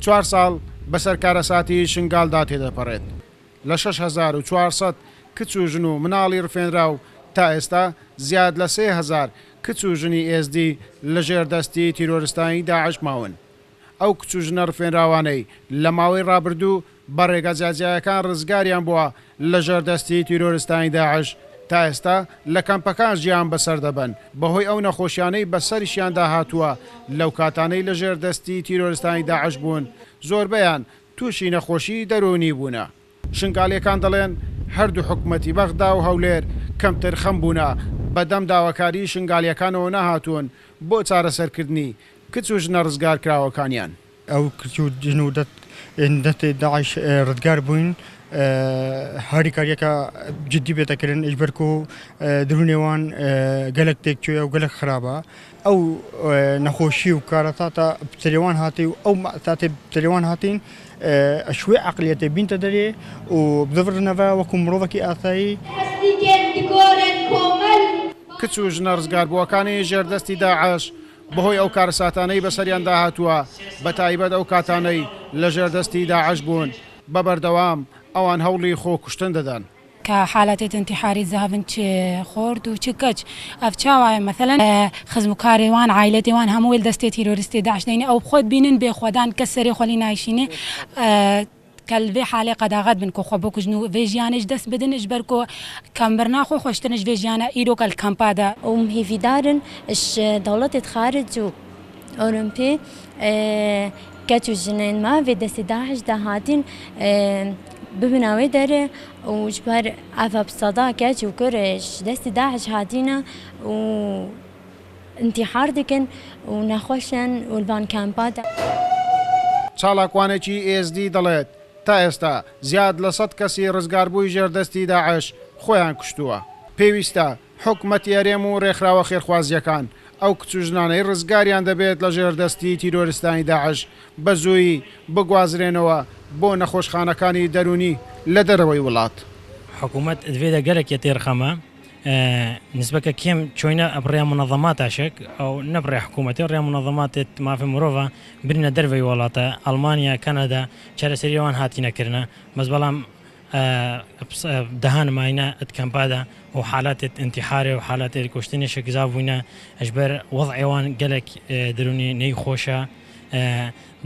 4 ساڵ بەسەر کارەساتی شنگالدا تێدەپەڕێت لە 6400 کچ و ژن و مناڵی ڕفێنراو تا ئێستا زیاد لە 3000 کچ و ژنی ئێزدی لە ژێردەستی تیرۆریستانی داعش ماون. ئەو کچ و ژنە ڕفێنراوانەی لە ماوەی ڕابردوو بە ڕێگە جیاجیاکان ڕزگاریان بووە لە ژێردەستی تیرۆریستانی داعش تا ئێستا لە کەمپەکان ژیان بەسەر دەبن بەهۆی ئەو نەخۆشیانەی بەسەریشیاندا هاتووە لەو کاتانەی لە ژێردەستی تیرۆریستانی داعش بوون زۆربەیان تووشی نەخۆشی دەرونی بوونە. شنگالیەکان دەڵێن هەردوو حکومەتی بەغدا و هەولێر کەمتر خەم بوونە بەدەم داواکاری شنگالیەکانەوە نەهاتوون بۆ چارەسەرکردنی کچ و ژنە ڕزگارکراوەکانیان. ئەو کچ و ژن و دەستی داعش ڕزگار بووین هەریکاریەکە جدی بێتەکردن ئەجبەرک و درونێوان گەلک تێکچوویە و گەلک خراپە ئەو نەخۆشی و کارەتاتە تەلێوان هاتی و ئەو تاتێ تەلێوان هاتین شوێ عقلیەتێ بینتە دەرێ و بدەڕنەوە وەکو مرۆڤێکی ئاسایی. کچ و ژنە ڕزگاربووەکانی ژێردەستی داعش بەهۆی ئەو کارەساتانەی بەسەریان داهاتووە بە تایبەت ئەو کاتانەی لە ژێردەستی داعش بوون بە بەردەوام ئەوان هەوڵی خۆ کوشتن دەدەن. کە حالەتێت انتحاری زاڤن چ خۆرد و چ کەچ ئەف چاوایە مەثەلەن خزمکاریوان عایلەتیوان هەمووی دەستی تیرۆریستی داعش دەینێ ئەو خۆت بینن بێخۆدان کەس سەری خۆلی نایشینێ کەلێ حالێ قەداغەت بن کۆ خۆ بکوژن و vێژیانش دەست بدنش بەرکۆ کەمبەرنا خۆ خۆشتنش vێژیانە ئیرۆکە کەمپادا ومهێڤیدارن اش دەوڵەتێت خارج و ئۆلمپی کەچ و ژنên mavê destê Daesh de hatin bibinawê derê û ji ber ev pesada keç û kur ji destê Daesh hatîne û intîhar dikin û nexweşin û li van kempa de. چالاکوانێکی ئێزدی دەڵێت تا ئێستا زیاد لە 100 کەسی ڕزگاربووی ژێردەستی داعش خۆیان کوشتووە. پێویستە حکومەتی هەرێم و ڕێکخراوە خێرخوازیەکان ئەو کچ و ژنانەی ڕزگاریان دەبێت لە ژێردەستی تیرۆریستانی داعش بە زوویی بگوازرێنەوە بۆ نەخۆشخانەکانی دەرونی لە دەرەوەی وڵات. حکوومەت دوێدە گەلێکی تێرخەمە نسبەکە کێم چۆینە ئەبڕێ منەظەماتاشێک ئەو نەبڕێ حکوومەتی ڕێ منەظەماتێت مافی مرۆڤە برینە دەروی وڵاتە ئەڵمانیا کەنەدا چارەسەریەوان هاتیینەکردە بەس بەڵام دەهان ماینە ئەتکەمپادا و حالاتێت انتحارێ و حالاتێت کوشتنی شەکزا بووینە ئەشبەر وەضعێوان گەلێک درونی نەی خۆشە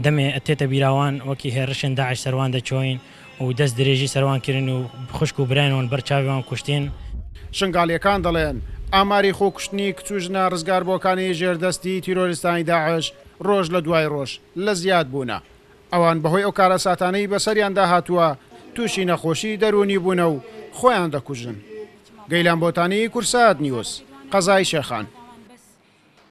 دەمێ ئەتێتە بیراوان وەکی هێرشن داعش سەروان دەچۆین و دەست درێژی سەروان کردن و خوشک و برایانەوەن بەرچاویان کوشتین. شنگالیەکان دەڵێن ئاماری خۆکوشتنی کچ و ژنە ڕزگاربووەکانی ژێردەستی تیرۆریستانی داعش ڕۆژ لە دوای ڕۆژ لە زیاد بوونە. ئەوان بەهۆی ئەو کارەساتانەی بەسەریاندا هاتووە تووشی نەخۆشی دەرونی بوونە و خۆیان دەکوژن. گەیلان بۆتانی کورسات نیوز قەزای شێخان.